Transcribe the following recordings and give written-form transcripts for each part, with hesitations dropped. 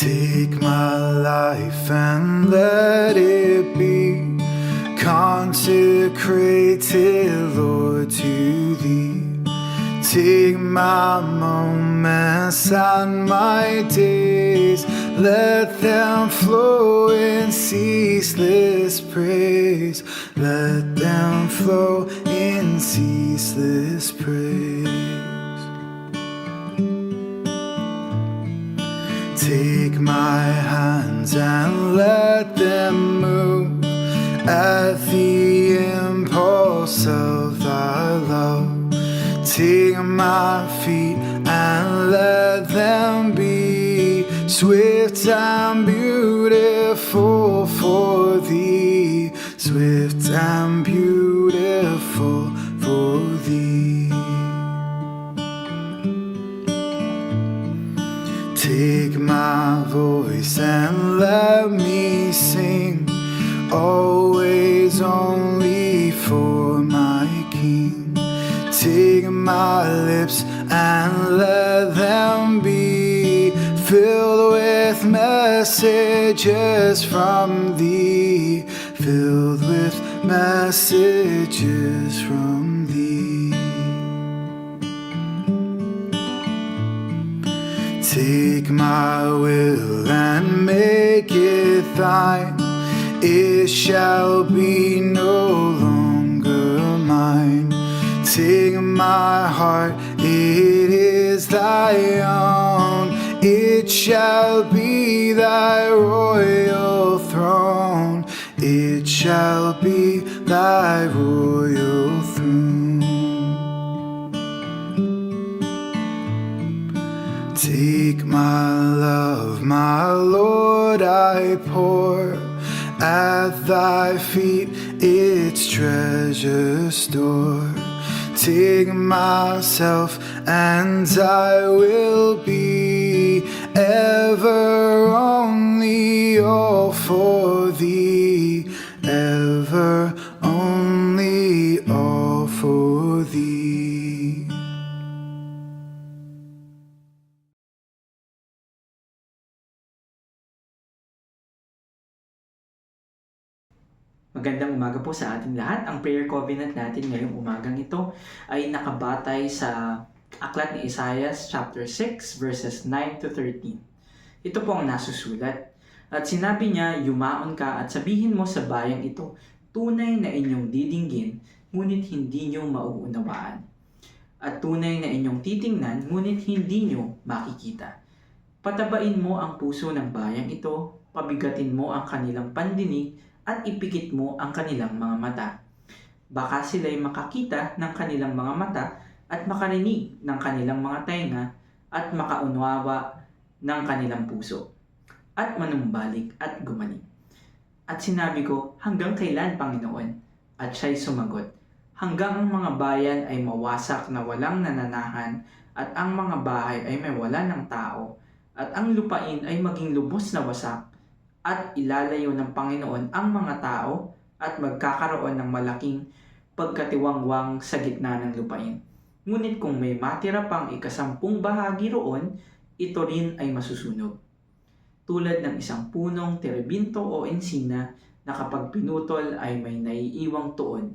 Take my life and let it be consecrated, Lord, to Thee. Take my moments and my days, let them flow in ceaseless praise. Let them flow in ceaseless praise. Take my hands and let them move at the impulse of Thy love. Take my feet and let them be swift and beautiful for Thee, swift and beautiful for Thee. Take my voice and let me sing, always only for my King. Take my lips and let them be filled with messages from Thee, filled with messages from Thee. Take my will and make it Thine, it shall be no longer mine. Take my heart, it is Thy own, it shall be Thy royal throne, it shall be Thy royal throne. Take my love, my Lord, I pour at Thy feet, its treasure store. Take myself and I will be ever only all for Thee, ever only all for Thee. Magandang umaga po sa ating lahat. Ang prayer covenant natin ngayong umagang ito ay nakabatay sa aklat ni Isaiah chapter 6 verses 9 to 13. Ito po ang nasusulat. At sinabi niya, yumaon ka at sabihin mo sa bayang ito, tunay na inyong didinggin, ngunit hindi nyo mauunawaan. At tunay na inyong titingnan, ngunit hindi nyo makikita. Patabain mo ang puso ng bayang ito, pabigatin mo ang kanilang pandinig, at ipikit mo ang kanilang mga mata. Baka sila'y makakita ng kanilang mga mata at makarinig ng kanilang mga tenga at makaunawa ng kanilang puso at manumbalik at gumaling. At sinabi ko, hanggang kailan, Panginoon? At siya'y sumagot, hanggang ang mga bayan ay mawasak na walang nananahan at ang mga bahay ay may wala ng tao at ang lupain ay maging lubos na wasak at ilalayo ng Panginoon ang mga tao at magkakaroon ng malaking pagkatiwangwang sa gitna ng lupain. Ngunit kung may matira pang 10 bahagi roon, ito rin ay masusunog. Tulad ng isang punong terebinto o ensina na kapag pinutol ay may naiiwang tuod.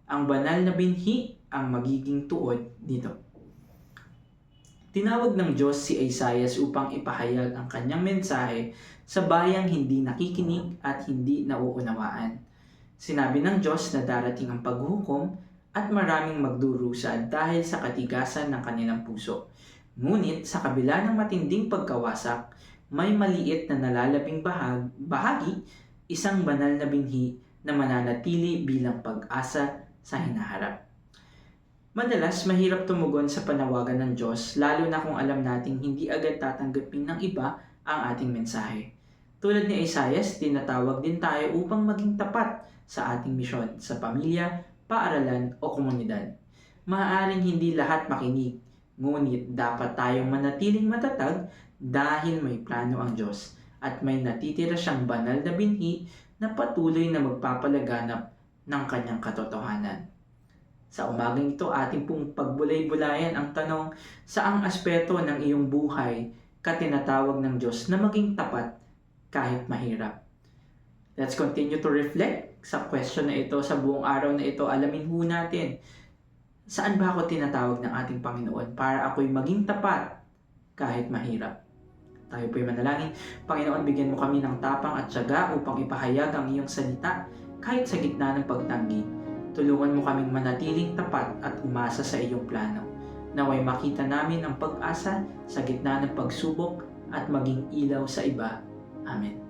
Ang banal na binhi ang magiging tuod nito. Tinawag ng Diyos si Isaiah upang ipahayag ang kanyang mensahe sa bayang hindi nakikinig at hindi nauunawaan. Sinabi ng Diyos na darating ang paghuhukom at maraming magdurusa dahil sa katigasan ng kanilang puso. Ngunit sa kabila ng matinding pagkawasak, may maliit na nalalabing bahagi, isang banal na binhi na mananatili bilang pag-asa sa hinaharap. Madalas, mahirap tumugon sa panawagan ng Diyos, lalo na kung alam nating hindi agad tatanggapin ng iba ang ating mensahe. Tulad ni Isaiah, tinatawag din tayo upang maging tapat sa ating misyon sa pamilya, paaralan o komunidad. Maaaring hindi lahat makinig, ngunit dapat tayong manatiling matatag dahil may plano ang Diyos at may natitira siyang banal na binhi na patuloy na magpapalaganap ng kanyang katotohanan. Sa umagang ito, ating pong pagbulay-bulayan ang tanong, saang aspeto ng iyong buhay ka tinatawag ng Diyos na maging tapat kahit mahirap? Let's continue to reflect sa question na ito, sa buong araw na ito. Alamin ho natin, saan ba ako tinatawag ng ating Panginoon para ako'y maging tapat kahit mahirap? Tayo po'y manalangin. Panginoon, bigyan mo kami ng tapang at tiyaga upang ipahayag ang iyong salita kahit sa gitna ng pagtanggi. Tulungan mo kaming manatiling tapat at umasa sa iyong plano. Naway makita namin ang pag-asa sa gitna ng pagsubok at maging ilaw sa iba. Amen.